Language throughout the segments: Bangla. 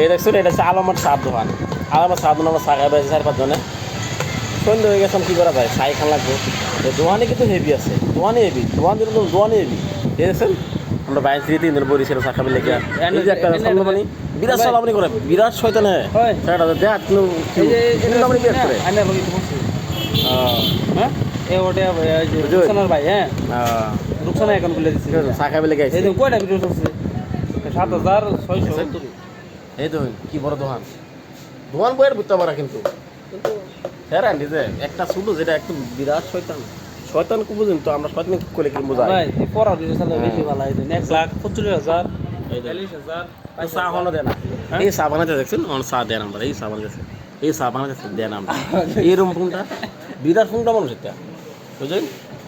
এই দেখছেন এটা হচ্ছে আলমার সাত দোকান। আলমার সাত দোকান আমরা সাকায় বেড়েছি 4-5 জনে। সন্ধ্যে হয়ে গেছে, কী করা যায়, সাই খান লাগবো। দোকানে কিন্তু হেভি আছে, দোকানে হেভি, দোকানে হেভি। দেখছেন আমরা বাইরে 3 দিন বলি সেটা সাকাবে লেগে এই যে একটা সামনে বিরাট সালামানি করে, বিরাট শয়তান হ্যাঁ সেটা দেখ কিন্তু বিরাট করে ভাই হ্যাঁ রুকসানা এখন বলে দিচ্ছি সাকাবে লেগে এই কয়টা ভিডিও চলছে 7,670 এই তো কি বড় দোকান, দোকান বইয়ের বুঝতে পারা কিন্তু হ্যাঁ যে একটা শুধু যেটা একটু বিরাট শয়তান, শয়তান কু বুঝুন তো আমরা শয়তান কি করে কি বোঝাই ভাই এই পড়া ভিডিও চালালে বেশি ভালো হয় 1,75,000 40,000 চা হলো দেন এই চা বানাতে দেখছেন চা দেন আমরা এই চা বানাতেছে, এই চা বানাতেছে দেন আমরা এইরকম ফোনটা বিরাট ফোনটা মানুষ এটা বুঝলেন।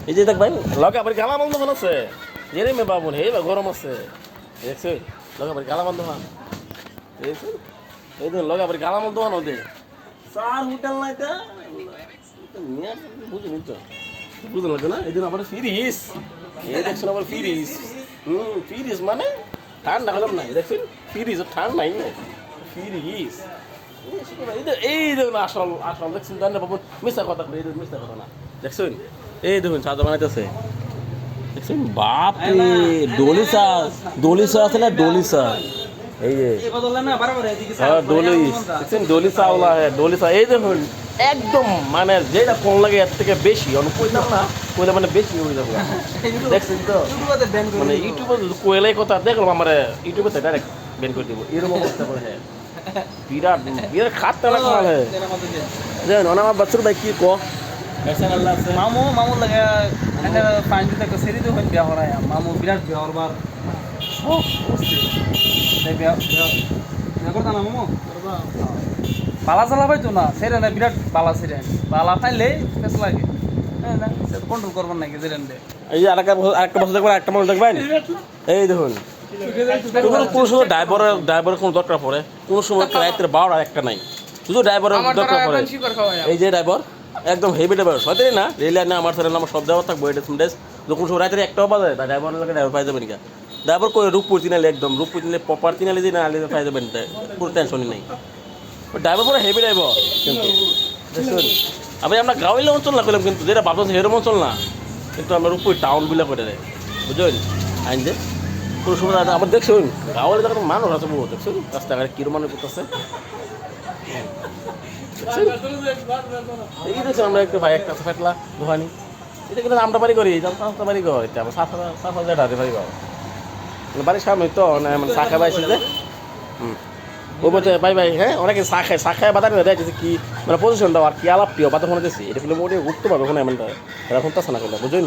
এই যে দেখ ভাই লগে আবার গালা বন্ধ হন আছে জেরে মে বাবুন হে বা গরম আছে দেখছেন লগে আবার গালা বন্ধ হন দেখছেন এই তো লগে আবার গালা বন্ধ হন ওদের চার হোটেল নাই তা বুঝুন তো বুঝুন লাগে না এই জন্য আবার ফিরিস এই দেখছেন আবার ফিরিস ফিরিস মানে ঠান্ডা গরম নাই দেখছেন ফিরিস ঠান্ডা নাই ফিরিস এই দেখুন আসল আসল দেখছেন জানেন বাবু মিথ্যা কথা এই মিথ্যা কথা না দেখছেন এই দেখুন চা বানাইতেছে দেখছেন বাপ রে ডলি চা আছে না ডলি চা এই যে দেখছেন ডলি চাওলা হ্যাঁ ডলি চা এই দেখুন একদম মানে যেটা কম লাগে এর থেকে বেশি অনেক কইলাম না কইলে মানে বেশি হয়ে যাবে দেখছেন তো মানে ইউটিউবে কইলাই কথা দেখলাম আমার ইউটিউবে ডাইরেক্ট বের করে দিব এরকম অবস্থা করে হ্যাঁ বিরাট বিরাট খাটতে লাগা মানে জানেন আমার বাচ্চার ভাই কি কো মামু লাগে এনে পাঁচ দিন একটা সেরি তো বিয়া হরায় মামু বিরাট বিয়া হরবার সব বিয়া করতা না মামু বালা চালা পাইতো না সেরে না বিরাট বালা সেরে বালা খাইলে ফেস লাগে কন্ট্রোল করবার নাকি সেরেন দে এই যে আরেকটা বছর দেখবেন একটা মানুষ দেখবেন এই দেখুন কোনো সময় ড্রাইভারের কোনো দরকার পড়ে কোনো সময় রাত্রে 12 একটা নাই শুধু ড্রাইভারের দরকার পড়ে এই যে ড্রাইভার একদম হেভি ড্রাইভার সত্যি না রেল না আমার স্যারের আমার সব ড্রাইভার থাকবো এটা শুনতেস যখন সময় রাত্রে 1টাও বাজে তা ড্রাইভার লাগে ড্রাইভার পাই যাবেন না ড্রাইভার করে রূপপুর চিনালে একদম রূপপুর চিনলে প্রপার চিনালে যে না আলে পাই যাবেন পুরো টেনশনই নেই ড্রাইভার পুরো হেভি ড্রাইভার কিন্তু দেখুন আমি আমরা গাঁওয়ালি অঞ্চল না করলাম কিন্তু যেটা ভাবছেন সেরকম অঞ্চল না কিন্তু আমরা রূপপুর টাউনগুলো করে দেয় বুঝলেন আইন যে কোনো সময় আবার দেখছুন গাঁওয়ালি যখন মানুষ আছে বহু দেখছুন রাস্তাঘাটে কিরম মানুষ করতেছে এই দেখছেন আমরা একটু ভাই একটা ফেটলা দোকানি এটা কিন্তু আমরা বাড়ি করি আমরা বাড়ি কর এটা আমার 7,000 বাড়ি কর বাড়ির সামনে তো মানে শাখা পাইছি যে ও বলছে ভাই ভাই হ্যাঁ অনেকে শাখায় বাধা নিয়ে দেয় কি মানে পজিশনটা আর কি আলাপ প্রিয় বাধা ফোনে দিচ্ছি এটা কিন্তু মোটে উঠতে পারবে ওখানে এমনটা এরা ফোনটা না করলে বুঝলেন।